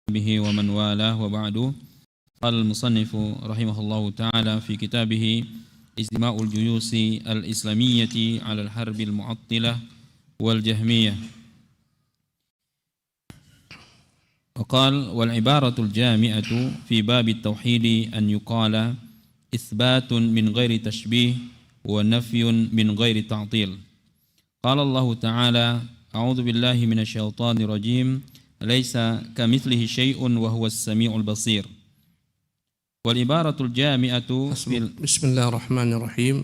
به ومن والاه وبعد. قال المصنف رحمه الله تعالى في كتابه اجتماع الجيوش الإسلامية على الحرب المعطلة والجهمية، وقال: والعبارة الجامعة في باب التوحيد أن يقال إثبات من غير تشبيه ونفي من غير تعطيل. قال الله تعالى: أعوذ بالله من الشيطان الرجيم، ليس كمثله شيء وهو السميع البصير. والعبارة الجامعة بسم الله الرحمن الرحيم.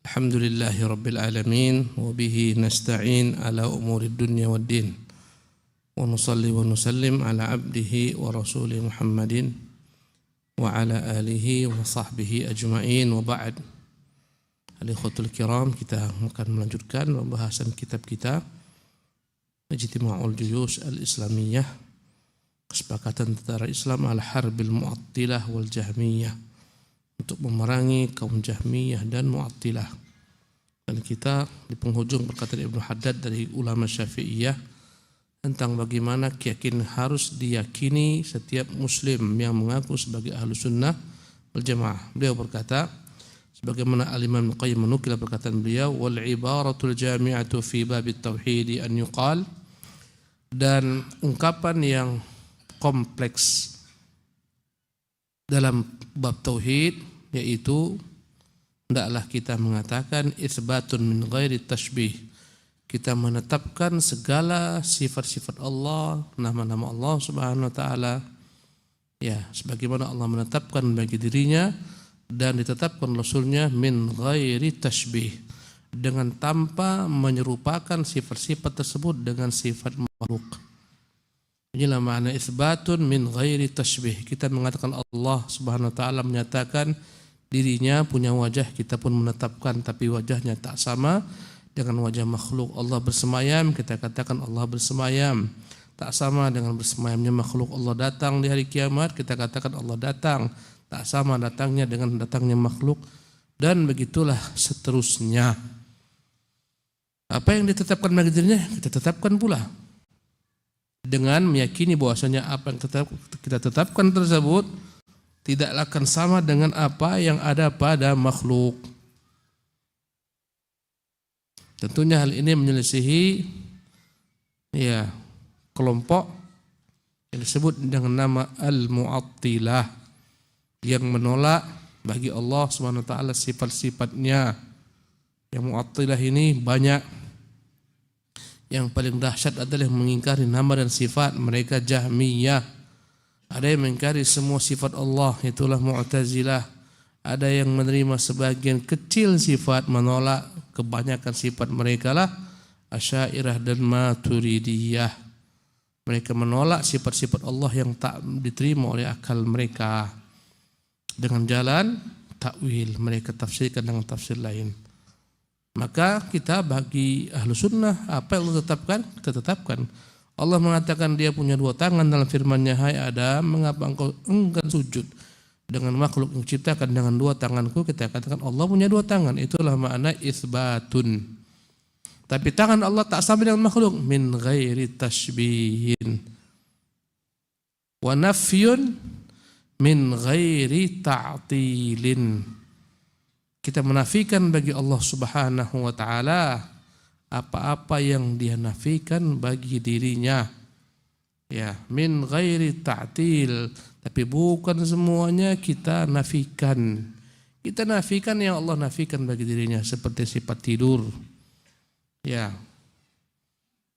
الحمد لله رب العالمين، وبه نستعين على أمور الدنيا والدين، ونصلي ونسلم على عبده ورسوله محمد وعلى آله وصحبه أجمعين، وبعد. Al-ikhwatul kiram, kita akan melanjutkan pembahasan kitab kita Ijtima'ul Juyush Al-Islamiyah, kesepakatan tentara Islam al-harbil mu'attilah wal jahmiyah, untuk memerangi kaum Jahmiyah dan Mu'attilah. Dan kita di penghujung perkataan Ibnu Haddad dari ulama Syafi'iyah tentang bagaimana keyakinan harus diyakini setiap muslim yang mengaku sebagai ahlu sunnah wal jamaah. Beliau berkata, sebagaimana Al-Imam Al-Qayyim menukil perkataan beliau, wal ibaratul jami'atu fi babit tauhid an yuqal, dan ungkapan yang kompleks dalam bab tauhid yaitu hendaklah kita mengatakan isbatun min ghairi tashbih, kita menetapkan segala sifat-sifat Allah, nama-nama Allah Subhanahu wa taala, ya, sebagaimana Allah menetapkan bagi dirinya dan ditetapkan Rasulnya, min ghairi tashbih, dengan tanpa menyerupakan sifat-sifat tersebut dengan sifat makhluk. Inilah makna isbatun min ghairi tashbih. Kita mengatakan Allah Subhanahu wa taala menyatakan dirinya punya wajah, kita pun menetapkan, tapi wajahnya tak sama dengan wajah makhluk. Allah bersemayam, kita katakan Allah bersemayam, tak sama dengan bersemayamnya makhluk. Allah datang di hari kiamat, kita katakan Allah datang, tak sama datangnya dengan datangnya makhluk, dan begitulah seterusnya. Apa yang ditetapkan bagi dirinya, kita tetapkan pula, dengan meyakini bahwasanya apa yang kita tetapkan tersebut tidaklah akan sama dengan apa yang ada pada makhluk. Tentunya hal ini menyelisihi kelompok yang disebut dengan nama al-mu'attilah, yang menolak bagi Allah SWT sifat-sifatnya. Yang mu'attilah ini banyak. Yang paling dahsyat adalah yang mengingkari nama dan sifat, mereka Jahmiyah. Ada yang mengingkari semua sifat Allah, itulah Mu'tazilah. Ada yang menerima sebagian kecil sifat, menolak kebanyakan sifat, mereka lah Asy'ariyah dan Maturidiyah. Mereka menolak sifat-sifat Allah yang tak diterima oleh akal mereka. Dengan jalan takwil, mereka tafsirkan dengan tafsir lain. Maka kita bagi ahlu sunnah, apa yang Allah tetapkan, kita tetapkan. Allah mengatakan dia punya dua tangan dalam firman-Nya, hai Adam, mengapa engkau enggan sujud dengan makhluk yang diciptakan dengan dua tanganku? Kita katakan Allah punya dua tangan, itulah makna isbatun. Tapi tangan Allah tak sama dengan makhluk, min ghairi tashbihin wa nafyun min ghairi ta'tilin. Kita menafikan bagi Allah Subhanahu wa taala apa-apa yang Dia nafikan bagi dirinya. Ya, min ghairi ta'til, tapi bukan semuanya kita nafikan. Kita nafikan yang Allah nafikan bagi dirinya, seperti sifat tidur. Ya.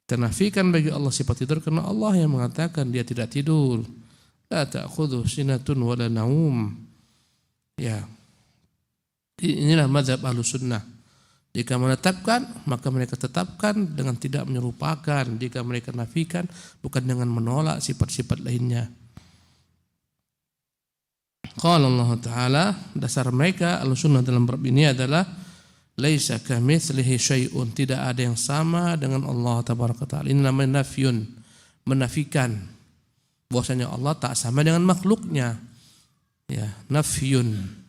Kita nafikan bagi Allah sifat tidur karena Allah yang mengatakan Dia tidak tidur. La ta'khudhu sinatun wala naum. Ya. Inilah mazhab Ahlussunnah. Jika menetapkan, maka mereka tetapkan dengan tidak menyerupakan. Jika mereka nafikan, bukan dengan menolak sifat-sifat lainnya. Qala Allah Ta'ala, dasar mereka Ahlussunnah dalam bab ini adalah laisa kamitslihi syai'un, tidak ada yang sama dengan Allah Tabaraka Ta'ala. Ini namanya nafyun, menafikan bahwasanya Allah tak sama dengan makhluknya. Ya, nafyun.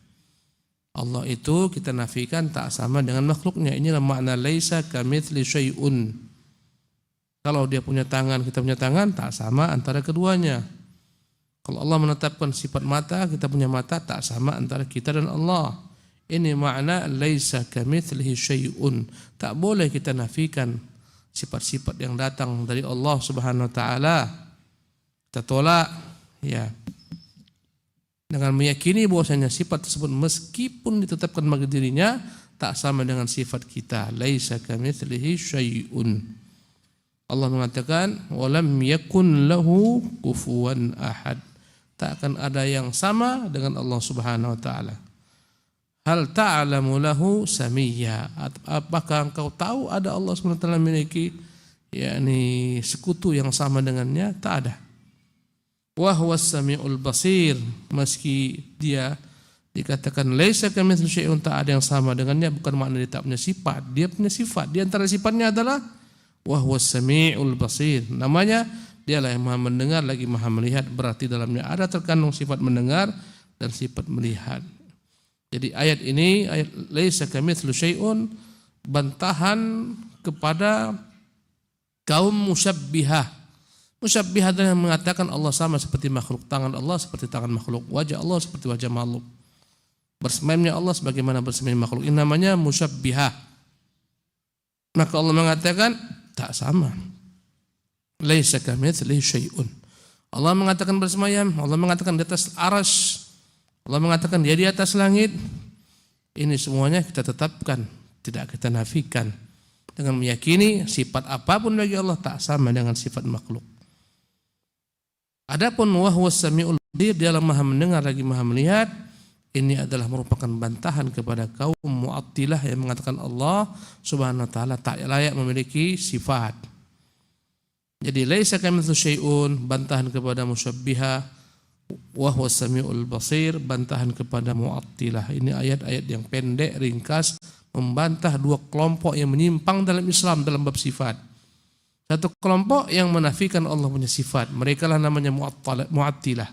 Allah itu kita nafikan tak sama dengan makhluknya. Inilah makna laisa kamitsli syai'un. Kalau dia punya tangan, kita punya tangan, tak sama antara keduanya. Kalau Allah menetapkan sifat mata, kita punya mata, tak sama antara kita dan Allah. Ini makna laisa kamitslihi syai'un. Tak boleh kita nafikan sifat-sifat yang datang dari Allah Subhanahu wa taala. Kita tolak ya. Dengan meyakini bahwasanya sifat tersebut meskipun ditetapkan bagi dirinya tak sama dengan sifat kita. Laisa kamitslihi syai'un. Allah mengatakan walam yakun lahu kufuwan ahad. Tak akan ada yang sama dengan Allah Subhanahu wa taala. Hal ta'lamu lahu samiyya. Apakah engkau tahu ada Allah Subhanahu wa taala memiliki yakni sekutu yang sama dengannya? Tak ada. Wa huwas samiul basir. Meski dia dikatakan laisa kamitslihi syai'un, tak ada yang sama dengannya, bukan makna dia tak punya sifat. Dia punya sifat. Di antara sifatnya adalah wa huwas samiul basir. Namanya dialah yang maha mendengar lagi maha melihat, berarti dalamnya ada terkandung sifat mendengar dan sifat melihat. Jadi ayat ini, ayat laisa kamitslihi syai'un, bantahan kepada kaum musyabbihah. Musyabbihah adalah yang mengatakan Allah sama seperti makhluk, tangan Allah seperti tangan makhluk, wajah Allah seperti wajah makhluk, bersemayamnya Allah sebagaimana bersemayam makhluk. Ini namanya musyabbihah. Maka Allah mengatakan tak sama. Laisa kamitslihi syai'un. Allah mengatakan bersemayam, Allah mengatakan di atas arsy, Allah mengatakan dia di atas langit. Ini semuanya kita tetapkan, tidak kita nafikan. Dengan meyakini sifat apapun bagi Allah tak sama dengan sifat makhluk. Adapun wa huwas samiul basir, dialah maha mendengar lagi maha melihat. Ini adalah merupakan bantahan kepada kaum Mu'attilah yang mengatakan Allah Subhanahu wa taala tak layak memiliki sifat. Jadi laisa kamitslihi syai'un, bantahan kepada musyabbihah, wa huwas samiul basir, bantahan kepada Mu'attilah. Ini ayat-ayat yang pendek, ringkas, membantah dua kelompok yang menyimpang dalam Islam dalam bab sifat. Satu kelompok yang menafikan Allah punya sifat, mereka lah namanya Mu'attilah,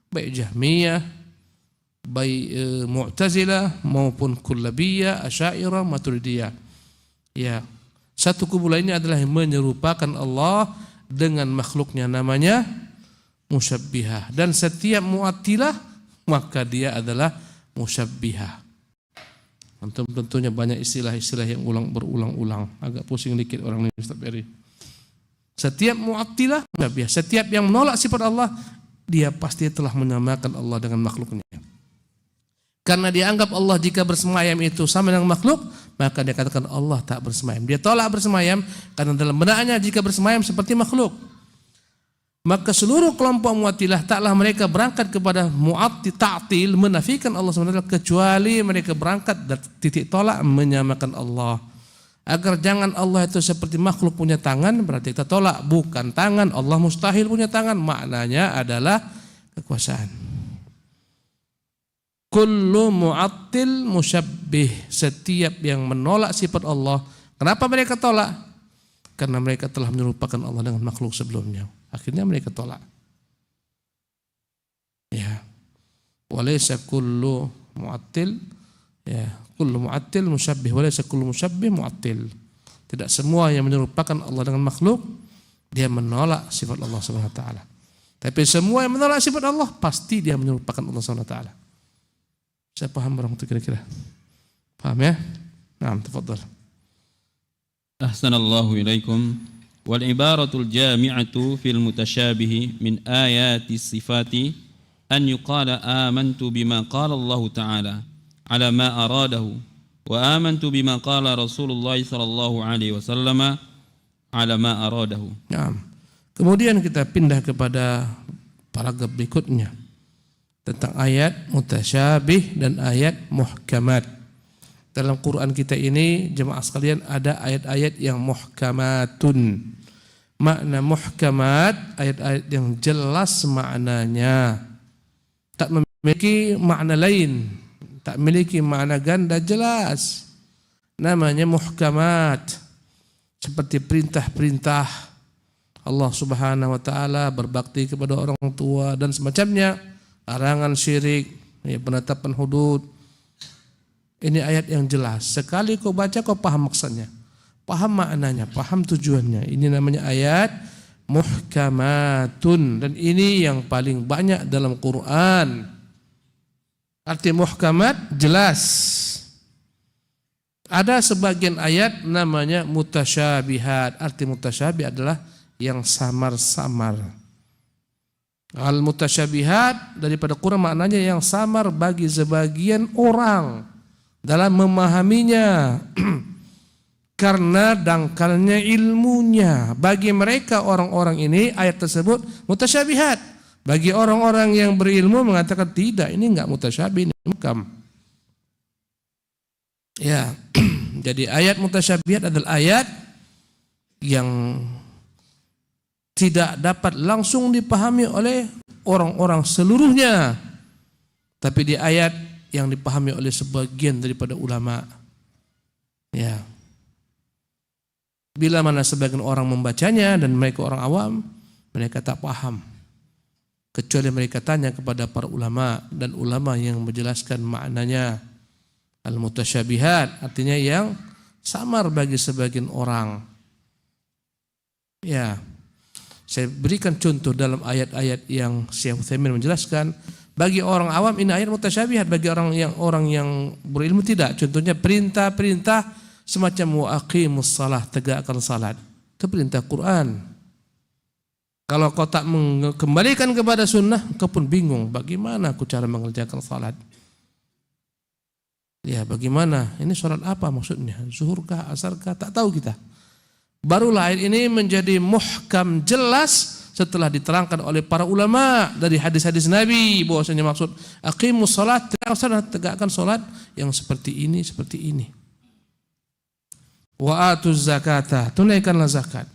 baik Jahmiyah, baik Mu'tazilah maupun Kullabiyah, Asy'ariyah, Maturidiyah. Ya, satu kubu lainnya adalah yang menyerupakan Allah dengan makhluknya, namanya musyabbihah. Dan setiap Mu'attilah maka dia adalah musyabbihah. Antum tentunya banyak istilah-istilah yang berulang-ulang, agak pusing dikit orang ini Ustaz Beri. Setiap Mu'attilah musyabbihah, setiap yang menolak sifat Allah, dia pasti telah menyamakan Allah dengan makhluknya. Karena dia anggap Allah jika bersemayam itu sama dengan makhluk, maka dia katakan Allah tak bersemayam. Dia tolak bersemayam karena dalam benaknya jika bersemayam seperti makhluk. Maka seluruh kelompok Mu'attilah taklah mereka berangkat kepada ta'til, menafikan Allah SWT, kecuali mereka berangkat dari titik tolak menyamakan Allah. Agar jangan Allah itu seperti makhluk punya tangan, berarti kita tolak. Bukan tangan, Allah mustahil punya tangan, maknanya adalah kekuasaan. Kullu mu'attil musyabbih, setiap yang menolak sifat Allah. Kenapa mereka tolak? Karena mereka telah menyerupakan Allah dengan makhluk sebelumnya. Akhirnya mereka tolak. Ya. Walaysa kullu mu'attil, ya, kullu mu'attil musyabbih, walaysa kullu musyabbih mu'attil. Tidak semua yang menyerupakan Allah dengan makhluk dia menolak sifat Allah Subhanahu wa taala. Tapi semua yang menolak sifat Allah pasti dia menyerupakan Allah Subhanahu wa taala. Saya paham barang itu kira-kira. Paham ya? Naam, tafadhal. Ahsanallahu ilaikum. Wal ibaratul jami'atu fil mutasyabihi min ayati sifati an yuqala amantu bima qala Allah Ta'ala ala ma aradahu wa amantu bima qala Rasulullah sallallahu alaihi wasallam ala ma aradahu. Naam. Kemudian kita pindah kepada paragraf berikutnya tentang ayat mutasyabih dan ayat muhkamat. Dalam Quran kita ini jemaah sekalian ada ayat-ayat yang muhkamatun. Makna muhkamat, ayat-ayat yang jelas maknanya, tak memiliki makna lain, tak memiliki makna ganda, jelas. Namanya muhkamat. Seperti perintah-perintah Allah Subhanahu wa taala, berbakti kepada orang tua dan semacamnya, larangan syirik, ya, penetapan hudud. Ini ayat yang jelas. Sekali kau baca kau paham maksudnya, paham maknanya, paham tujuannya. Ini namanya ayat muhkamatun, dan ini yang paling banyak dalam Quran. Arti muhkamat jelas. Ada sebagian ayat namanya mutasyabihat. Arti mutasyabih adalah yang samar-samar. Al-mutasyabihat daripada Quran maknanya yang samar bagi sebagian orang dalam memahaminya karena dangkalnya ilmunya. Bagi mereka orang-orang ini ayat tersebut mutasyabihat. Bagi orang-orang yang berilmu mengatakan tidak, ini enggak mutasyabih, ini muhkam. Ya, jadi ayat mutasyabihat adalah ayat yang tidak dapat langsung dipahami oleh orang-orang seluruhnya, tapi di ayat yang dipahami oleh sebagian daripada ulama. Ya, bila mana sebagian orang membacanya dan mereka orang awam, mereka tak paham, kecuali mereka tanya kepada para ulama, dan ulama yang menjelaskan maknanya. Al-mutasyabihat artinya yang samar bagi sebagian orang. Ya, saya berikan contoh dalam ayat-ayat yang Syekh Utsaimin menjelaskan. Bagi orang awam ini ayat mutasyabihat, bagi orang yang berilmu tidak. Contohnya perintah-perintah semacam wa aqimus shalah, tegakkan salat. Itu perintah Quran. Kalau kau tak mengembalikan kepada sunnah, kau pun bingung bagaimana aku cara mengerjakan salat. Ya, bagaimana? Ini sholat apa maksudnya? Zuhur kah, asar kah? Tak tahu kita. Barulah ayat ini menjadi muhkam jelas setelah diterangkan oleh para ulama dari hadis-hadis Nabi bahwasanya maksud aqimus salat, tegakkan salat yang seperti ini, seperti ini. Wa atuz zakata, tunaikanlah zakat.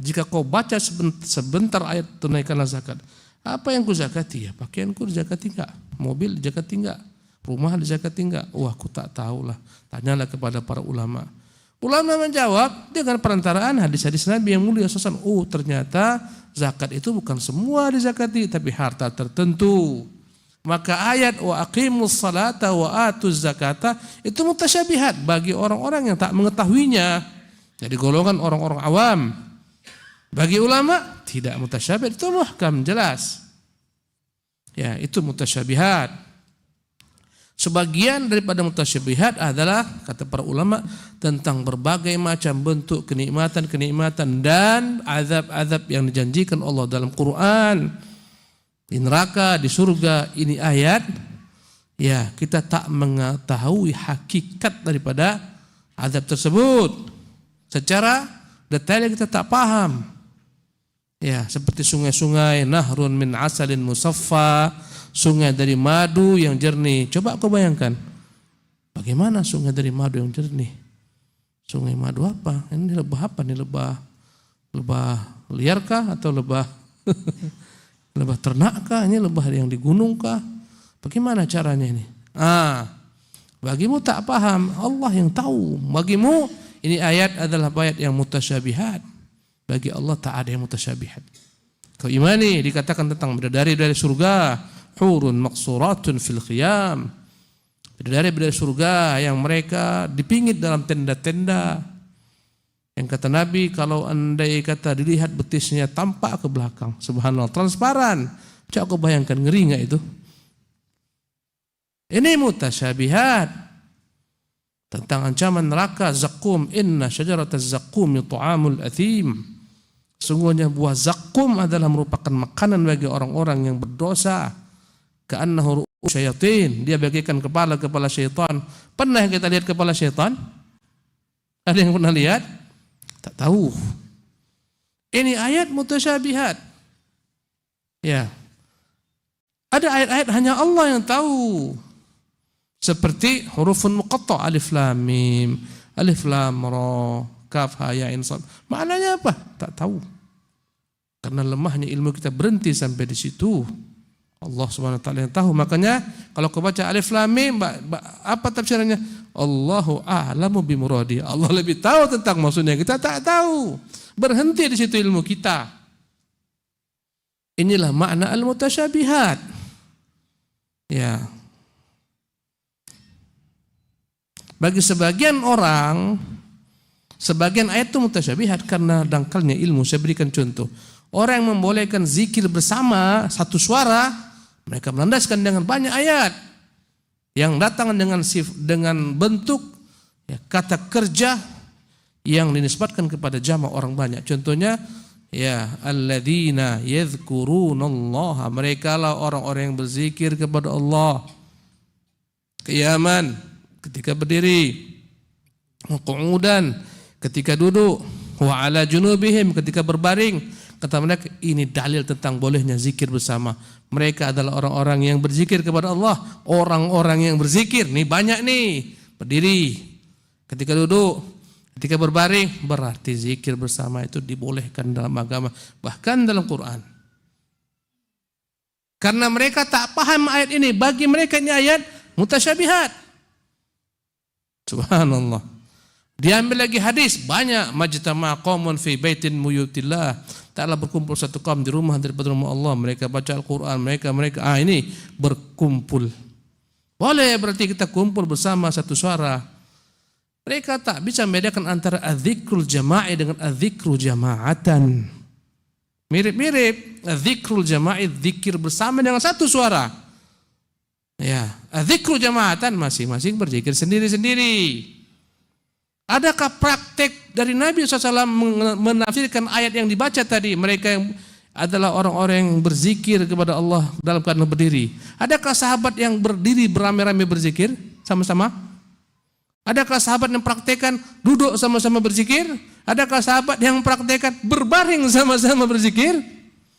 Jika kau baca sebentar ayat tunaikanlah zakat. Apa yang ku zakati? Ya, pakaianku dizakati enggak? Mobil dizakati enggak? Rumah dizakati enggak? Wah, aku tak tahulah. Tanyalah kepada para ulama. Ulama menjawab dengan perantaraan hadis-hadis Nabi yang mulia sallallahu alaihi wasallam. Oh, ternyata zakat itu bukan semua dizakati, tapi harta tertentu. Maka ayat wa aqimus salata wa atuz zakata itu mutasyabihat bagi orang-orang yang tak mengetahuinya. Jadi golongan orang-orang awam. Bagi ulama tidak mutasyabihat, itu muhkam jelas. Ya, itu mutasyabihat. Sebagian daripada mutasyabihat adalah kata para ulama tentang berbagai macam bentuk kenikmatan-kenikmatan dan azab-azab yang dijanjikan Allah dalam Quran. Di neraka, di surga, ini ayat. Ya, kita tak mengetahui hakikat daripada azab tersebut. Secara detail kita tak paham. Ya, seperti sungai-sungai, nahrun min asalin musaffa, sungai dari madu yang jernih. Coba kau bayangkan, bagaimana sungai dari madu yang jernih? Sungai madu apa? Ini lebah apa? Ini lebah liarkah atau lebah lebah ternakkah? Ini lebah yang di gunungkah? Bagaimana caranya ini? Bagimu tak paham, Allah yang tahu. Bagimu ini ayat adalah ayat yang mutasyabihat. Bagi Allah tak ada yang mutasyabihat. Kau imani dikatakan tentang bidadari dari surga, hurun maqsuratun fil khiyam. Bidadari dari surga yang mereka dipingit dalam tenda-tenda. Yang kata Nabi, kalau andai kata dilihat betisnya tampak ke belakang, subhanallah, transparan. Coba kau bayangkan, ngeri enggak itu? Ini mutasyabihat. Tentang ancaman neraka zakum, inna syajarataz zakum ta'amul athim. Sungguhnya buah zakum adalah merupakan makanan bagi orang-orang yang berdosa. Ka'annahu ru'us syayatin, dia bagaikan kepala-kepala syaitan. Pernah kita lihat kepala syaitan? Ada yang pernah lihat? Tak tahu. Ini ayat mutasyabihat. Ya. Ada ayat-ayat hanya Allah yang tahu. Seperti hurufun muqatta', alif lam mim, alif lam ra, kaf ha ya ain sad. Maknanya apa? Tak tahu. Karena lemahnya ilmu kita berhenti sampai di situ. Allah Subhanahu wa taala yang tahu. Makanya kalau kau baca alif lam mim, apa tafsirannya? Allahu a'lamu bi muradi. Allah lebih tahu tentang maksudnya, kita tak tahu. Berhenti di situ ilmu kita. Inilah makna al-mutasyabihat. Ya. Bagi sebagian orang, sebagian ayat itu mutasyabihat karena dangkalnya ilmu. Saya berikan contoh. Orang yang membolehkan zikir bersama satu suara, mereka melandaskan dengan banyak ayat yang datang dengan bentuk kata kerja yang dinisbatkan kepada jamak orang banyak. Contohnya alladzina yadhkurunallaha, mereka lah orang-orang yang berzikir kepada Allah. Qiyaman, ketika berdiri, qu'udan, ketika duduk, wa ala junubihim, ketika berbaring. Kata mereka, ini dalil tentang bolehnya zikir bersama. Mereka adalah orang-orang yang berzikir kepada Allah. Orang-orang yang berzikir, nih banyak nih. Berdiri, ketika duduk, ketika berbaring, berarti zikir bersama itu dibolehkan dalam agama. Bahkan dalam Quran. Karena mereka tak paham ayat ini. Bagi mereka ini ayat mutasyabihat. Subhanallah. Diambil lagi hadis, banyak majtama qaumun fi baitin muyutillah, taklah berkumpul satu kaum di rumah daripada rumah Allah, mereka baca Al-Quran, mereka ini berkumpul. Boleh berarti kita kumpul bersama satu suara. Mereka tak bisa membedakan antara az-zikrul jama'i dengan az-zikru jama'atan. Mirip-mirip, az-zikrul jama'i zikir bersama dengan satu suara. Ya, az-zikru jama'atan masing-masing berzikir sendiri-sendiri. Adakah praktek dari Nabi SAW menafsirkan ayat yang dibaca tadi? Mereka yang adalah orang-orang yang berzikir kepada Allah dalam keadaan berdiri. Adakah sahabat yang berdiri beramai-ramai berzikir sama-sama? Adakah sahabat yang praktekkan duduk sama-sama berzikir? Adakah sahabat yang praktekkan berbaring sama-sama berzikir?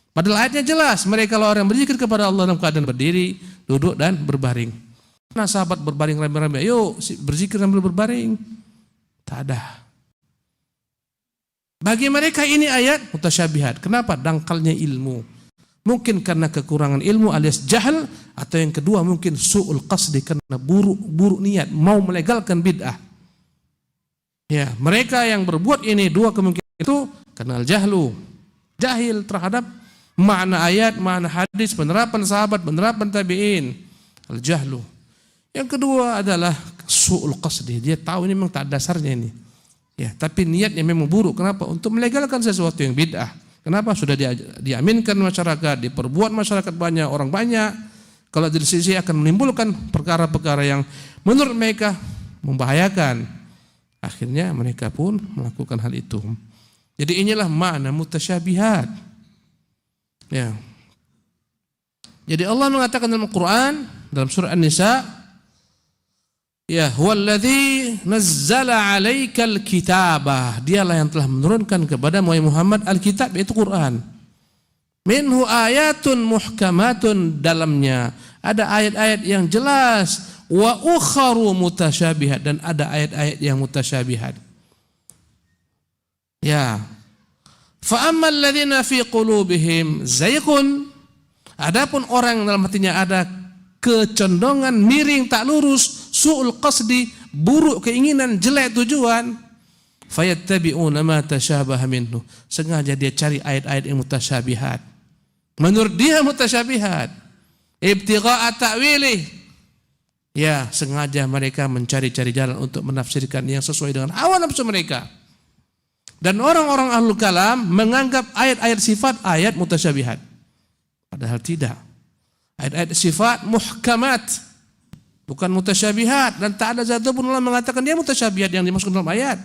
Padahal ayatnya jelas, mereka lah orang yang berzikir kepada Allah dalam keadaan berdiri, duduk dan berbaring. Nah sahabat berbaring ramai-ramai, ayo berzikir sambil berbaring. Tak ada. Bagi mereka ini ayat mutasyabihat. Kenapa? Dangkalnya ilmu. Mungkin karena kekurangan ilmu alias jahil, atau yang kedua mungkin su'ul qasdi, karena buruk niat, mau melegalkan bid'ah. Ya, mereka yang berbuat ini dua kemungkinan itu karena al-jahlu, jahil terhadap makna ayat, makna hadis, penerapan sahabat, penerapan tabi'in. Al-jahlu. Yang kedua adalah su'ul qasdi, dia tahu ini memang tak dasarnya ini. Ya, tapi niatnya memang buruk. Kenapa? Untuk melegalkan sesuatu yang bid'ah. Kenapa? Sudah diaminkan masyarakat, diperbuat masyarakat banyak, orang banyak. Kalau dari sisi akan menimbulkan perkara-perkara yang menurut mereka membahayakan. Akhirnya mereka pun melakukan hal itu. Jadi inilah makna mutasyabihat. Ya. Jadi Allah mengatakan dalam Al-Quran, dalam surah An-Nisa, ya, huwallazi nazzala 'alaikal kitabah. Dialah yang telah menurunkan kepada Muhammad al-kitab, yaitu Quran. Minhu ayatun muhkamatun, dalamnya ada ayat-ayat yang jelas, wa ukharu mutasyabihat, dan ada ayat-ayat yang mutasyabihat. Ya. Fa ammal ladzina fi qulubihim zayghun, adapun orang dalam hatinya ada kecondongan miring tak lurus, su'ul qasdi, buruk keinginan, jelek tujuan, fayattabi'una ma tasyabaha minhu, sengaja dia cari ayat-ayat yang mutasyabihat. Menurut dia mutasyabihat, ibtigha'a ta'wilih, ya sengaja mereka mencari-cari jalan untuk menafsirkan yang sesuai dengan hawa nafsu mereka. Dan orang-orang ahlul kalam menganggap ayat-ayat sifat ayat mutasyabihat, padahal tidak. Ayat-ayat sifat muhkamat, bukan mutasyabihat, dan tak ada satu pun ulama mengatakan dia mutasyabihat yang dimaksud dalam ayat.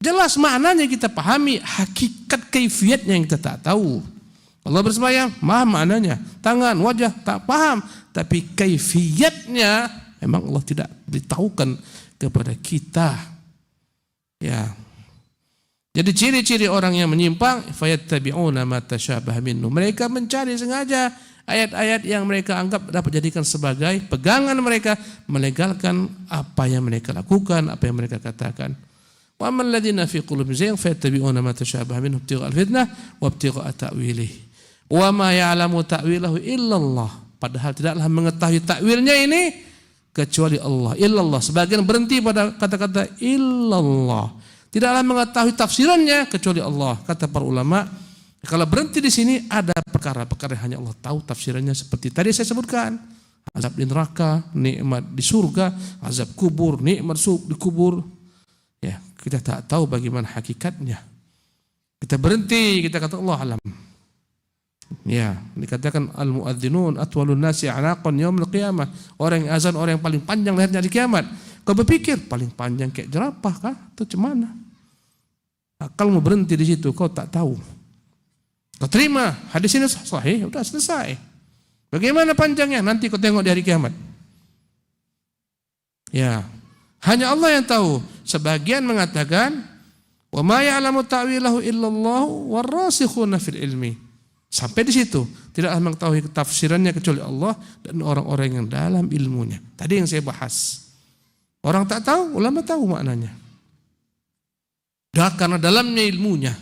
Jelas maknanya kita pahami, hakikat kaifiatnya yang kita tak tahu. Allah bersembahyang, maha maknanya, tangan, wajah tak paham, tapi kaifiatnya memang Allah tidak beritahukan kepada kita. Ya. Jadi ciri-ciri orang yang menyimpang, fayattabi'una ma tasyabaha minhu, mereka mencari sengaja ayat-ayat yang mereka anggap dapat jadikan sebagai pegangan mereka, melegalkan apa yang mereka lakukan, apa yang mereka katakan. Wa ammal ladzina fi qulubihim zayghun fayattabi'una ma tashabaha minhu ibtigha'a al-fitnah wa ibtigha'a ta'wilih. Wa ma ya'lamu ta'wilahu illallah. Padahal tidaklah mengetahui takwilnya ini kecuali Allah. Illallah. Sebagian berhenti pada kata-kata illallah. Tidaklah mengetahui tafsirannya kecuali Allah. Kata para ulama, kalau berhenti di sini ada perkara-perkara yang hanya Allah tahu tafsirannya, seperti tadi saya sebutkan, azab di neraka, nikmat di surga, azab kubur, nikmat di kubur. Ya, kita tak tahu bagaimana hakikatnya. Kita berhenti, kita kata Allah alam. Ya, dikatakan al-muadzinun atwalun nasi anaqan yaumil qiyamah. Orang yang azan orang yang paling panjang lehernya di kiamat. Kau berpikir paling panjang kayak jerapah kah atau cemana? Akalmu berhenti di situ, kau tak tahu. Kau terima hadis ini sahih, sudah selesai. Bagaimana panjangnya? Nanti kau tengok di hari kiamat. Ya, hanya Allah yang tahu. Sebagian mengatakan wa ma ya'lamu ta'wilahu illallah warasikhuna fil ilmi. Sampai di situ, tidak mengetahui tafsirannya kecuali Allah dan orang-orang yang dalam ilmunya. Tadi yang saya bahas. Orang tak tahu, ulama tahu maknanya. Karena dalamnya ilmunya.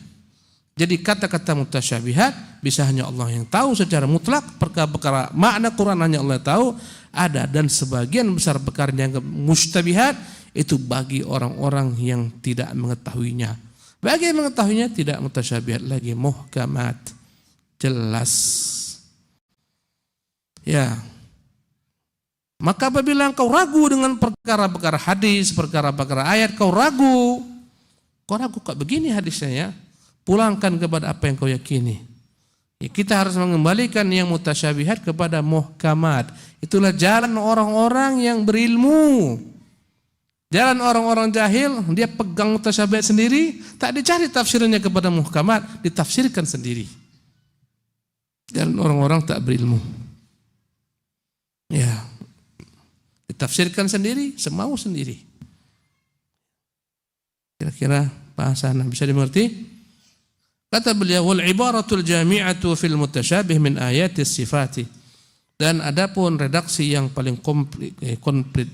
Jadi kata-kata mutasyabihat bisa hanya Allah yang tahu secara mutlak. Perkara-perkara makna Quran hanya Allah tahu. Ada dan sebagian besar perkara yang mustabihat itu bagi orang-orang yang tidak mengetahuinya. Bagi yang mengetahuinya tidak mutasyabihat lagi, muhkamat. Jelas. Ya. Maka apabila engkau ragu dengan perkara-perkara hadis, perkara-perkara ayat, kau ragu kok begini hadisnya ya. Pulangkan kepada apa yang kau yakini. Ya, kita harus mengembalikan yang mutasyabihat kepada muhkamat. Itulah jalan orang-orang yang berilmu. Jalan orang-orang jahil, dia pegang mutasyabihat sendiri, tak dicari tafsirannya kepada muhkamat, ditafsirkan sendiri. Dan orang-orang tak berilmu. Ya. Ditafsirkan sendiri, semau sendiri. Kira-kira bahasana bisa dimengerti? Kata beliau, wal ibaratul jami'atu fil mutasyabih min ayatis sifati. Dan adapun redaksi yang paling komplit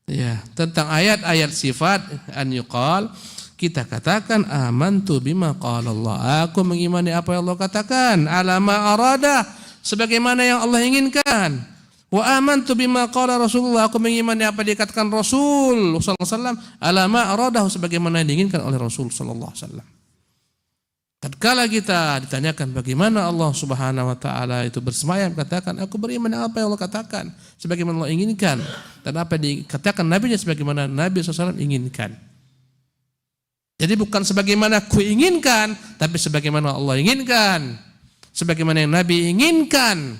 ya, tentang ayat-ayat sifat an yuqal, kita katakan amantu bima qala Allah, aku mengimani apa yang Allah katakan, ala ma arada, sebagaimana yang Allah inginkan. Wa amantu bima qala Rasulullah, aku mengimani apa dikatakan Rasul sallallahu alaihi wasallam, ala ma aradahu, sebagaimana yang diinginkan oleh Rasul sallallahu alaihi wasallam. Tatkala kita ditanyakan bagaimana Allah Subhanahu wa taala itu bersemayam, katakan aku beriman dengan apa yang Allah katakan sebagaimana Allah inginkan, dan apa yang dikatakan nabinya sebagaimana Nabi SAW inginkan. Jadi bukan sebagaimana ku inginkan, tapi sebagaimana Allah inginkan, sebagaimana yang Nabi inginkan.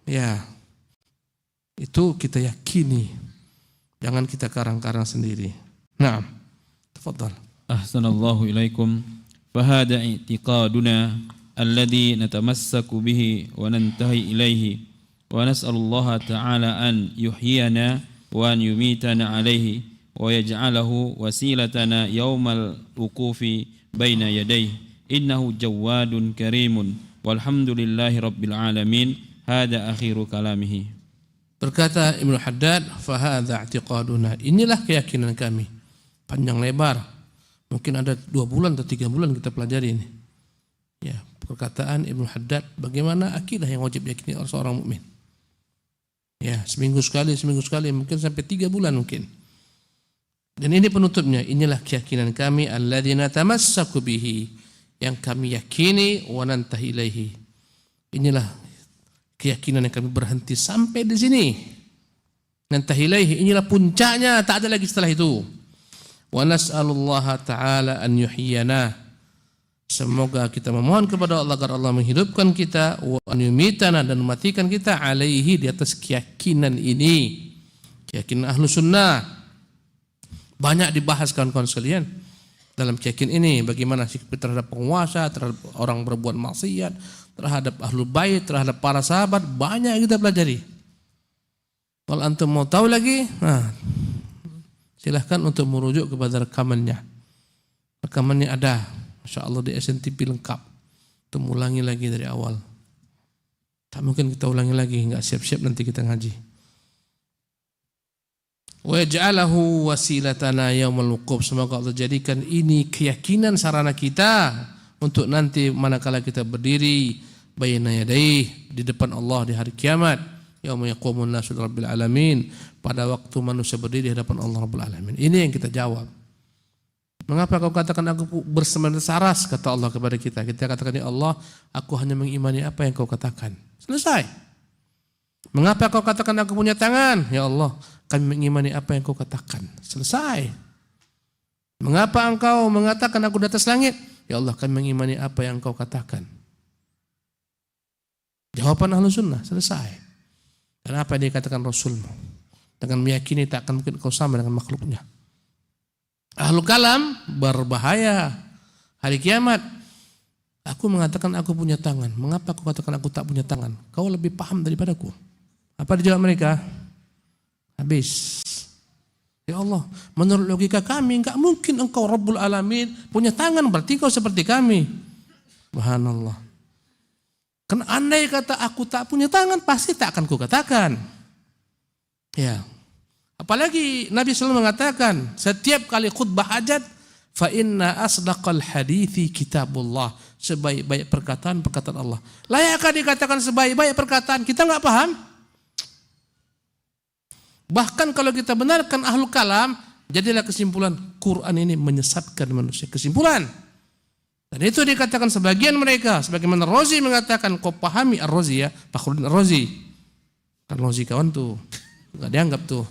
Ya, itu kita yakini, jangan kita karang-karang sendiri. Nah, tafadhal. Ahsanallahu ilaikum. فهذا اعتقادنا الذي نتمسك به وننتهي إليه ونسأل الله تعالى أن يحيينا وأن يميتنا عليه ويجعله وسيلتنا يوم الوقوف بين يديه إنه جواد كريم والحمد لله رب العالمين. هذا آخر كلامه. Berkata Ibnu Haddad, fahadha i'tiqaduna, inilah keyakinan kami. Panjang lebar. Mungkin ada 2 bulan atau 3 bulan kita pelajari ini. Ya, perkataan Ibnu Haddad, bagaimana akidah yang wajib diyakini oleh seorang mukmin. Ya, seminggu sekali, mungkin sampai 3 bulan mungkin. Dan ini penutupnya, inilah keyakinan kami alladzina tamassaku bihi, yang kami yakini wa nantahi ilaihi. Inilah keyakinan yang kami berhenti sampai di sini. Nantahi ilaihi, inilah puncaknya, tak ada lagi setelah itu. Wa nas'alullaha ta'ala an yuhyiyana. Semoga kita memohon kepada Allah agar Allah menghidupkan kita, wa an yumitana, dan mematikan kita alaihi, di atas keyakinan ini. Keyakinan ahlu sunnah. Banyak dibahas kawan-kawan sekalian dalam keyakinan ini, bagaimana sikap terhadap penguasa, terhadap orang berbuat maksiat, terhadap ahlu bait, terhadap para sahabat, banyak kita pelajari. Kalau antum mau tahu lagi, silahkan untuk merujuk kepada rekamannya. Rekamannya ada, Masya Allah, di SNTV lengkap. Untuk ulangi lagi dari awal. Tak mungkin kita ulangi lagi, enggak siap-siap nanti kita ngaji. Wa ja'alahu wasilatana yaumul wuquf. Semoga Allah jadikan ini keyakinan sarana kita untuk nanti manakala kita berdiri baina yadayhi, di depan Allah di hari kiamat. Yauma yaqumun nasu rabbil alamin, pada waktu manusia berdiri di hadapan Allah Rabbul Alamin. Ini yang kita jawab. Mengapa kau katakan aku bersemangat saras, kata Allah kepada kita. Kita katakan, ya Allah, aku hanya mengimani apa yang kau katakan. Selesai. Mengapa kau katakan aku punya tangan? Ya Allah, kami mengimani apa yang kau katakan. Selesai. Mengapa engkau mengatakan aku di atas langit? Ya Allah, kami mengimani apa yang engkau katakan. Jawaban ahlu sunnah, selesai. Dan apa yang dikatakan Rasulmu? Dengan meyakini tak akan mungkin engkau sama dengan makhluknya. Ahlu kalam berbahaya. Hari kiamat, aku mengatakan aku punya tangan. Mengapa kau katakan aku tak punya tangan? Kau lebih paham daripadaku. Apa dijawab mereka? Habis. Ya Allah, menurut logika kami enggak mungkin engkau Rabbul Alamin punya tangan, berarti kau seperti kami. Subhanallah. Karena andai kata aku tak punya tangan, pasti tak akan kukatakan. Ya. Apalagi Nabi SAW mengatakan, setiap kali khutbah hajat, fa inna asdaqal hadithi kitabullah. Sebaik-baik perkataan Allah. Layakkah dikatakan sebaik-baik perkataan? Kita enggak paham. Bahkan kalau kita benarkan ahlul kalam, jadilah kesimpulan Quran ini menyesatkan manusia. Kesimpulan. Dan itu dikatakan sebagian mereka, sebagaimana Razi mengatakan, kau pahami Ar-Razi ya, Fakhruddin Ar-Razi. Kan Razi kawan tuh, enggak dianggap tuh.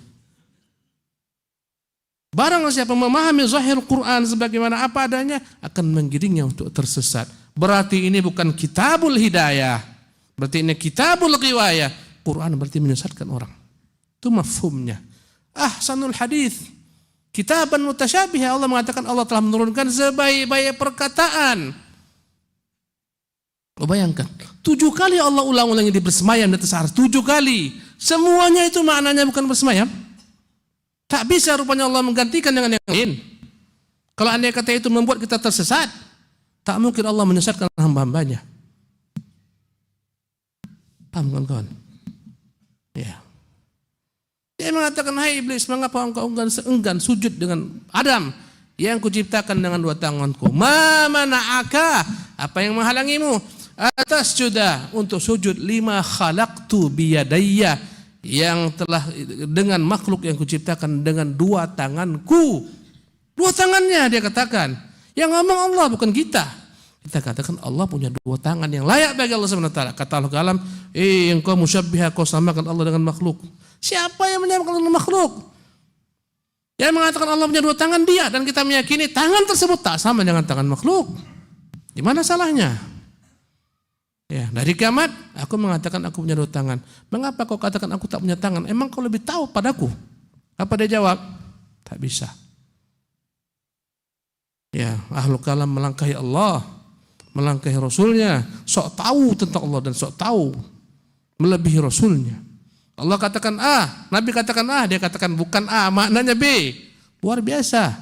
Barang siapa memahami zahir Quran sebagaimana apa adanya, akan menggiringnya untuk tersesat. Berarti ini bukan kitabul hidayah. Berarti ini kitabul riwayah. Quran berarti menyesatkan orang. Itu mafhumnya. Ahsanul hadis, kitaban mutasyabih. Allah mengatakan Allah telah menurunkan sebaik-baik perkataan. Oh, bayangkan 7 kali Allah ulang-ulangi di bersemayam di atas arsy. 7 kali. Semuanya itu maknanya bukan bersemayam. Tak bisa rupanya Allah menggantikan dengan yang lain. Kalau andai kata itu membuat kita tersesat, tak mungkin Allah menyesatkan hamba-hambanya. Paham kawan-kawan? Ya. Dia mengatakan, hai iblis, mengapa engkau enggan sujud dengan Adam yang kuciptakan dengan 2 tanganku? Ma mana'aka, apa yang menghalangimu? Atas juda untuk sujud lima khalaqtu biyadayya, yang telah dengan makhluk yang kuciptakan dengan 2 tanganku. 2 tangannya dia katakan. Yang ngomong Allah bukan kita. Kita katakan Allah punya 2 tangan yang layak bagi Allah Subhanahu wa taala. Kata Allah kalam, engkau musyabbiha, kau samakan Allah dengan makhluk. Siapa yang menyamakan Allah dengan makhluk? Yang mengatakan Allah punya 2 tangan dia, dan kita meyakini tangan tersebut tak sama dengan tangan makhluk. Di mana salahnya? Ya, dari kiamat aku mengatakan aku punya 2 tangan. Mengapa kau katakan aku tak punya tangan? Emang kau lebih tahu padaku? Apa dia jawab? Tak bisa. Ya, ahlul kalam melangkahi Allah, melangkahi Rasulnya, sok tahu tentang Allah dan sok tahu melebihi Rasulnya. Allah katakan A, Nabi katakan A, dia katakan bukan A, maknanya B. Luar biasa.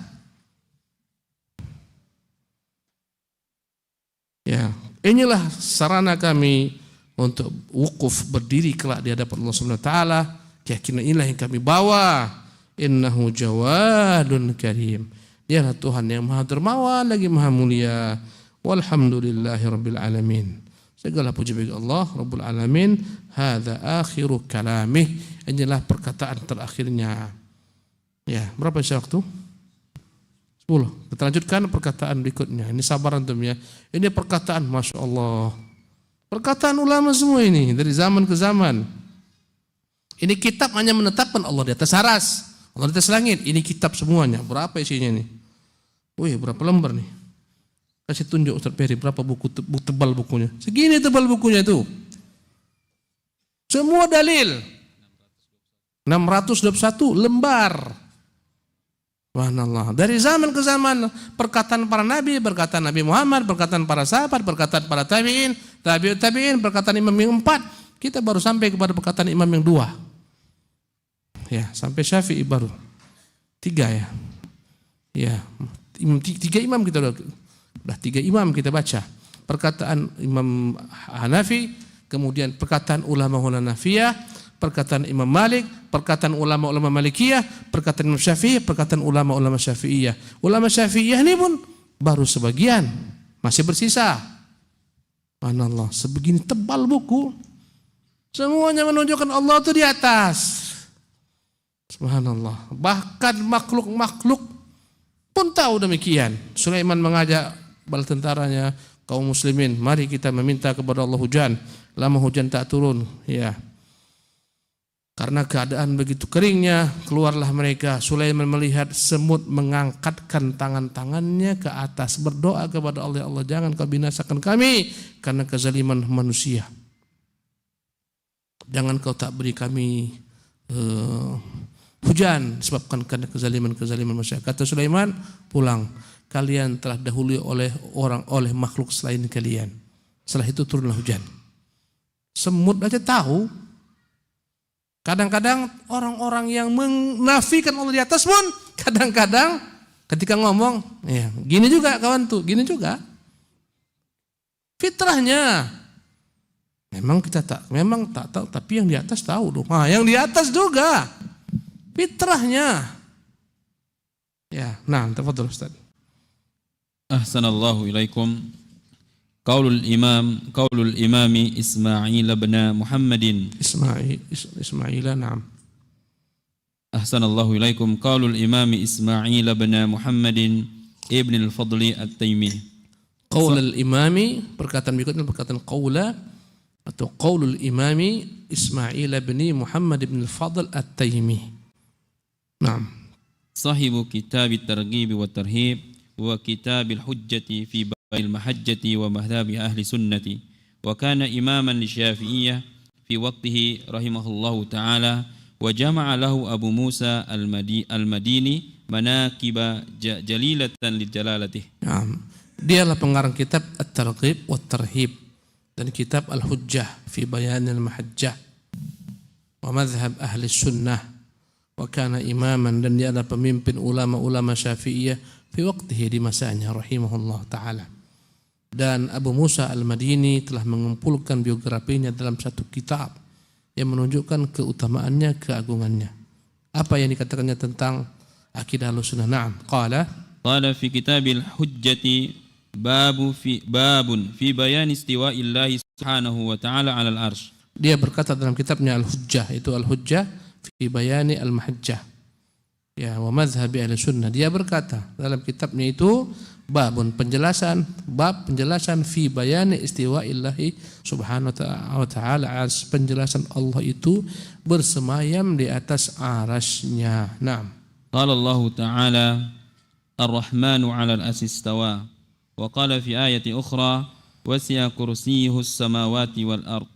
Ya, inilah sarana kami untuk wukuf berdiri kelak di hadapan Allah Subhanahu wa taala. Keyakinan inilah yang kami bawa. Innahu jawadun karim. Dialah Tuhan yang Maha Dermawan lagi Maha Mulia. Walhamdulillahirabbil alamin. Segala puji bagi Allah Rabbul Alamin. Hadza akhiru kalamih. Inilah perkataan terakhirnya. Ya, berapa sisa waktu? 10. Kita lanjutkan perkataan berikutnya. Ini sabar antum ya. Ini perkataan Masya Allah. Perkataan ulama semua ini dari zaman ke zaman. Ini kitab hanya menetapkan Allah di atas aras, Allah di atas langit. Ini kitab semuanya. Berapa isinya nih? Wih, berapa lembar nih? Kasih tunjuk Ustaz Ferry berapa buku tebal bukunya. Segini tebal bukunya itu. Semua dalil. 621 lembar. Subhanallah. Dari zaman ke zaman perkataan para nabi, perkataan Nabi Muhammad, perkataan para sahabat, perkataan para tabi'in, tabi'ut tabi'in, perkataan imam yang 4. Kita baru sampai kepada perkataan imam yang 2. Ya, sampai Syafi'i baru 3 ya. Ya, 3 imam kita udah 3 imam kita baca. Perkataan Imam Hanafi, kemudian perkataan ulama-ulama Hanafiyah, perkataan Imam Malik, perkataan ulama-ulama Malikiyah, perkataan Imam Syafi'i, perkataan ulama-ulama Syafi'iyah. Ulama Syafi'iyah ini pun baru sebagian, masih bersisa. Subhanallah, sebegini tebal buku. Semuanya menunjukkan Allah itu di atas. Subhanallah. Bahkan makhluk-makhluk pun tahu demikian. Sulaiman mengajak bala tentaranya, kaum muslimin, mari kita meminta kepada Allah hujan. Lama hujan tak turun, ya. Karena keadaan begitu keringnya, keluarlah mereka. Sulaiman melihat semut mengangkatkan tangannya ke atas, berdoa kepada Allah, ya Allah jangan kau binasakan kami karena kezaliman manusia. Jangan kau tak beri kami hujan sebabkan karena kezaliman manusia. Kata Sulaiman, pulang. Kalian telah dahului oleh makhluk selain kalian. Setelah itu turunlah hujan. Semut aja tahu. Kadang-kadang orang-orang yang menafikan Allah di atas pun kadang-kadang ketika ngomong, ya gini juga kawan tuh, gini juga. Fitrahnya. Memang tak tahu, tapi yang di atas tahu dong. Nah, yang di atas juga. Fitrahnya. Ya, nah, tafadhol Ustaz. Ahsanallahu ilaikum. Qaulul imam Ismail bin Muhammadin. Ismail, na'am. Ahsanallahu ilaikum. Qaulul imam Ismail bin Muhammadin ibn al-Fadli at-Taimi. Qaulul imami, perkataan berikutnya perkataan qaula atau qaulul imami Ismail bin Muhammad ibn al-Fadl at-Taimi. Naam. Sahibu kitab at-Targhib wa at-Tarhib wa kitab al-Hujjati fi المحجة ومذهب أهل السنة وكان إماما للشافعية في وقته رحمه الله تعالى وجمع له أبو موسى المديني مناكب جليلة لجلالته. Dialah pengarang kitab At-Targhib wa At-Tarhib dan kitab Al-Hujjah fi Bayan al-Mahajjah wa madhhab ahli sunnah wa kana imaman, dan dia adalah pemimpin ulama-ulama Syafi'iyah fi waqtihi, di masanya rahimahullah ta'ala. Dan Abu Musa Al-Madini telah mengumpulkan biografinya dalam satu kitab yang menunjukkan keutamaannya, keagungannya. Apa yang dikatakannya tentang akidah Ahlussunnah? Na'am. Qala fi kitabil hujjati babun fi bayan istiwa'illahi subhanahu wa ta'ala 'alal arsy. Dia berkata dalam kitabnya Al-Hujjah, itu Al-Hujjah fi bayani al-mahajjah. Ya, wa madhhabi ahli sunnah. Dia berkata dalam kitabnya itu bab penjelasan fi bayani istiwa'illahi subhanahu wa ta'ala, penjelasan Allah itu bersemayam di atas arasy-Nya. Naam. Qala Allah ta'ala Ar-Rahmanu 'alal arsy istawa wa qala fi ayati ukhra wasi'a kursiyyuhu as-samawati wal ard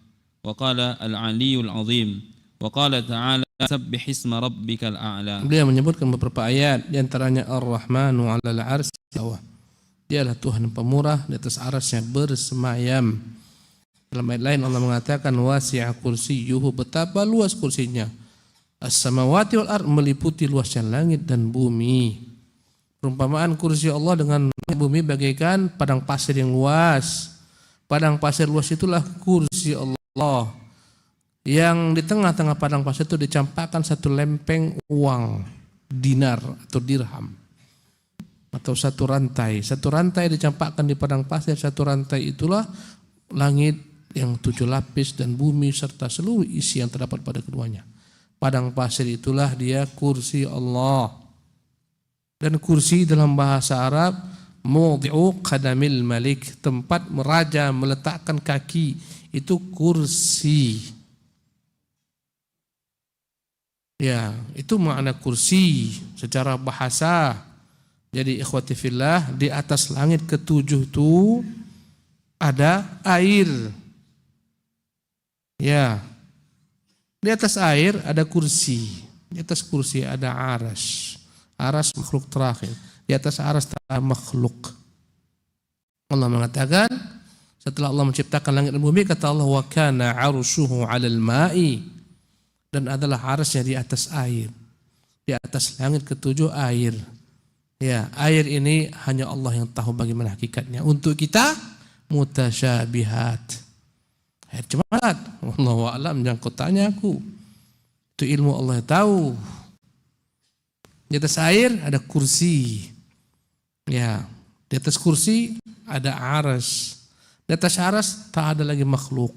wa qala al-'aliyyul 'azim wa qala ta'ala sabbih isma rabbikal a'la. Dia menyebutkan beberapa ayat, di antaranya Ar-Rahmanu 'alal arsy istawa. Dialah Tuhan pemurah di atas arasy-Nya bersemayam. Dalam ayat lain Allah mengatakan wasi'a kursiyyuhu, betapa luas kursinya. As-samawati wal ard, meliputi luasnya langit dan bumi. Perumpamaan kursi Allah dengan bumi bagaikan padang pasir yang luas. Padang pasir luas itulah kursi Allah. Yang di tengah-tengah padang pasir itu dicampakkan satu lempeng uang, dinar atau dirham, atau satu rantai dicampakkan di padang pasir. Satu rantai itulah langit yang 7 lapis dan bumi serta seluruh isi yang terdapat pada keduanya. Padang pasir itulah dia kursi Allah. Dan kursi dalam bahasa Arab mawdi'u qadamil malik, tempat raja meletakkan kaki, itu kursi. Ya, itu makna kursi secara bahasa. Jadi ikhwati fillah, di atas langit ke-7 itu ada air. Ya. Di atas air ada kursi. Di atas kursi ada aras. Aras makhluk terakhir. Di atas aras ada makhluk. Allah mengatakan setelah Allah menciptakan langit dan bumi, kata Allah wa kana 'arshuhu 'alal ma'i, dan adalah arasnya di atas air. Di atas langit ke-7 air. Ya, air ini hanya Allah yang tahu bagaimana hakikatnya. Untuk kita mutasyabihat. Air cemat. Wallahu a'lam, jangan kau tanya aku. Itu ilmu Allah yang tahu. Di atas air ada kursi. Ya, di atas kursi ada aras. Di atas aras tak ada lagi makhluk.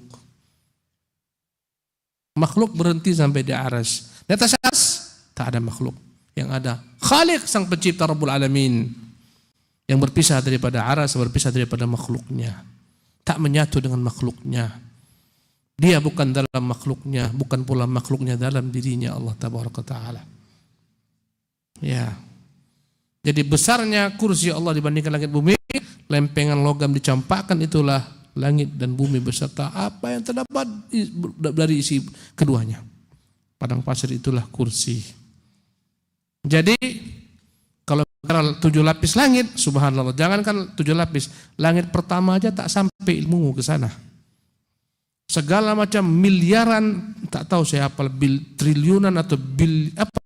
Makhluk berhenti sampai di aras. Di atas aras tak ada makhluk. Yang ada Khaliq, sang pencipta Rabbul Alamin, yang berpisah daripada aras, berpisah daripada makhluknya, tak menyatu dengan makhluknya. Dia bukan dalam makhluknya, bukan pula makhluknya dalam dirinya Allah Tabaraka Ta'ala. Ya. Jadi besarnya kursi Allah dibandingkan langit bumi, lempengan logam dicampakkan, itulah langit dan bumi beserta apa yang terdapat dari isi keduanya. Padang pasir itulah kursi. Jadi kalau 7 lapis langit, subhanallah, jangankan 7 lapis, langit pertama aja tak sampai ilmumu ke sana. Segala macam miliaran, tak tahu saya apa, triliunan atau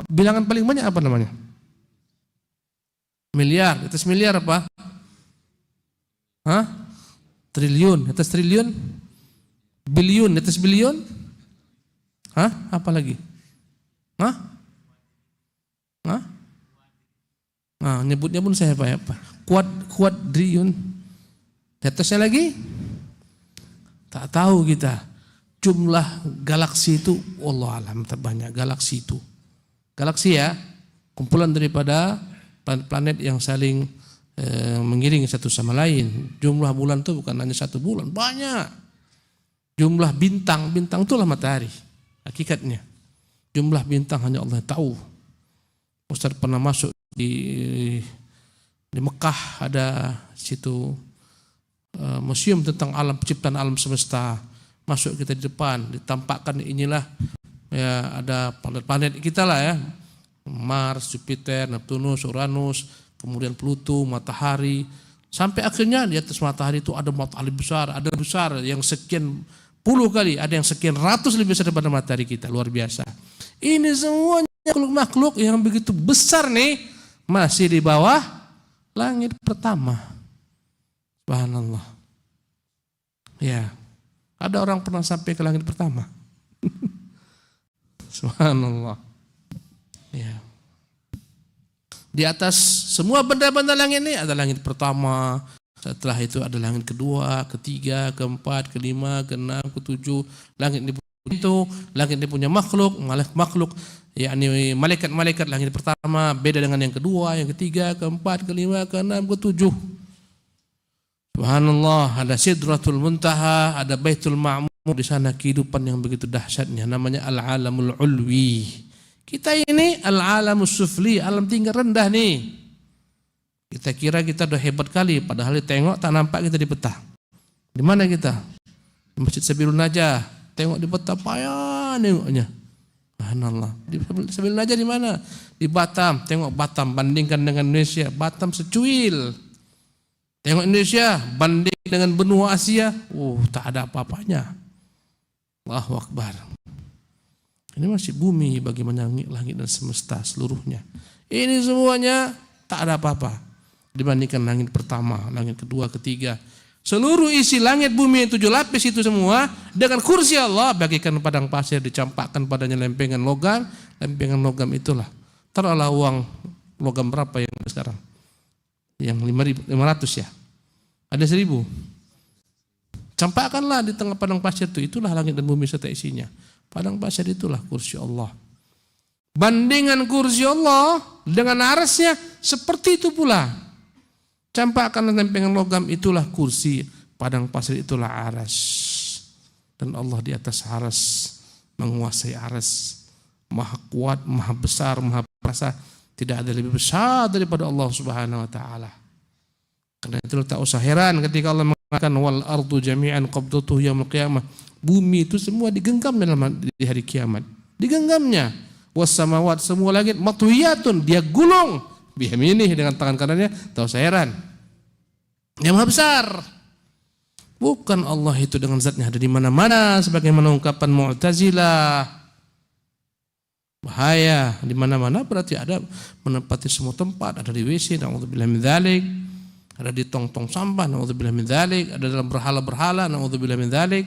bilangan paling banyak apa namanya? Miliar, atas miliar apa? Hah? Triliun, atas triliun? Biliun, atas biliun? Hah? Apa lagi? Hah? Hah? Nah, nyebutnya pun saya apa? Kuadriliun. Di atasnya lagi? Tak tahu kita. Jumlah galaksi itu, wallah alam, terbanyak galaksi itu. Galaksi ya, kumpulan daripada planet yang saling mengiringi satu sama lain. Jumlah bulan itu bukan hanya 1 bulan, banyak. Jumlah bintang itulah matahari. Hakikatnya. Jumlah bintang hanya Allah tahu. Ustaz pernah masuk di Mekah, ada situ museum tentang alam penciptaan alam semesta. Masuk kita di depan, ditampakkan inilah ya, ada planet-planet kita lah ya, Mars, Jupiter, Neptunus, Uranus, kemudian Pluto, matahari, sampai akhirnya di atas matahari itu ada matahari besar, ada besar yang sekian puluh kali, ada yang sekian ratus lebih besar daripada matahari kita, luar biasa. Ini semuanya makhluk-makhluk yang begitu besar nih, masih di bawah langit pertama. Subhanallah. Ya, ada orang pernah sampai ke langit pertama. Subhanallah. Ya. Di atas semua benda-benda langit ini ada langit pertama. Setelah itu ada langit kedua, ketiga, keempat, kelima, keenam, ketujuh. Langit itu langit ini punya makhluk, yakni malaikat-malaikat. Langit pertama beda dengan yang kedua, yang ketiga, keempat, kelima, keenam, ketujuh. Subhanallah, ada Sidratul Muntaha, ada Baitul Ma'mur, di sana kehidupan yang begitu dahsyatnya, namanya Al-Alamul Ulwi. Kita ini Al-Alamus Sufli, alam tingkat rendah nih. Kita kira kita udah hebat kali, padahal ditengok tak nampak kita di peta. Di mana kita? Di Masjid Sabilun Najah, tengok di peta payah nengoknya. Subhanallah. Di Sabilun Najah di mana? Di Batam, tengok Batam bandingkan dengan Indonesia, Batam secuil. Tengok Indonesia banding dengan benua Asia, tak ada apa-apanya. Allahu Akbar. Ini masih bumi, bagaimana langit dan semesta seluruhnya. Ini semuanya tak ada apa-apa dibandingkan langit pertama, langit kedua, ketiga. Seluruh isi langit bumi 7 lapis itu semua dengan kursi Allah bagikan padang pasir, dicampakkan padanya lempengan logam. Lempengan logam itulah. Taruhlah uang logam berapa yang sekarang? Yang 500 ya, ada 1000. Campakkanlah di tengah padang pasir itu, itulah langit dan bumi serta isinya. Padang pasir itulah kursi Allah. Bandingan kursi Allah dengan arasnya seperti itu pula. Campakkan lempengan logam, itulah kursi. Padang pasir itulah aras. Dan Allah di atas aras, menguasai aras. Maha kuat, maha besar, maha perkasa. Tidak ada lebih besar daripada Allah Subhanahu wa taala. Karena itu tak usah heran ketika Allah mengatakan wal ardu jami'an qabdatuhu yaumil qiyamah. Bumi itu semua digenggam di hari kiamat. Digenggamnya. Was samawat, semua langit matwiyatun, dia gulung biyaminih dengan tangan kanannya. Tak usah heran. Dia maha besar. Bukan Allah itu dengan zatnya ada di mana-mana sebagaimana ungkapan Mu'tazilah. Bahaya, di mana-mana berarti ada menempati semua tempat, ada di WC, na'udzubillah min dzalik, ada di tong-tong sampah, na'udzubillah min dzalik, ada dalam berhala-berhala, na'udzubillah min dzalik.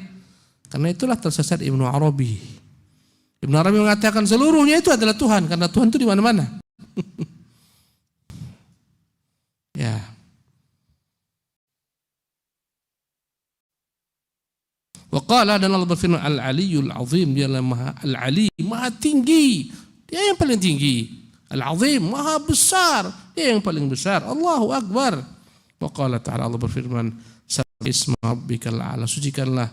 Karena itulah tersesat Ibnu Arabi. Ibnu Arabi mengatakan seluruhnya itu adalah Tuhan, karena Tuhan itu di mana-mana. Ya. Wa qala, dan Allah berfirman Al-Aliyyul Azim, dia adalah Maha Al-Ali, Maha tinggi. Dia yang paling tinggi. Al-Azim, Maha besar. Dia yang paling besar. Allahu Akbar. Wa qala ta'ala, Allah berfirman Sabbihisma rabbikal a'la, sucikanlah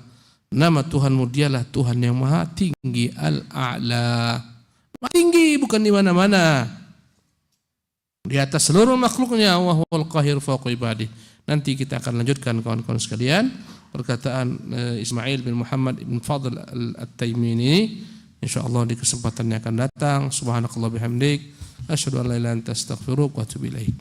Nama Tuhanmu dialah Tuhan yang maha tinggi, Al-A'la. Maha tinggi, bukan di mana-mana. Di atas seluruh makhluknya, wa huwal qahir fawqa ibadih. Nanti kita akan lanjutkan kawan-kawan sekalian perkataan Ismail bin Muhammad bin Fadl At-Taimi ini, insyaallah di kesempatan yang akan datang. Subhanakallah bihamdik, asyhadu an la ilaha illa anta astaghfiruka wa atubu ilaik.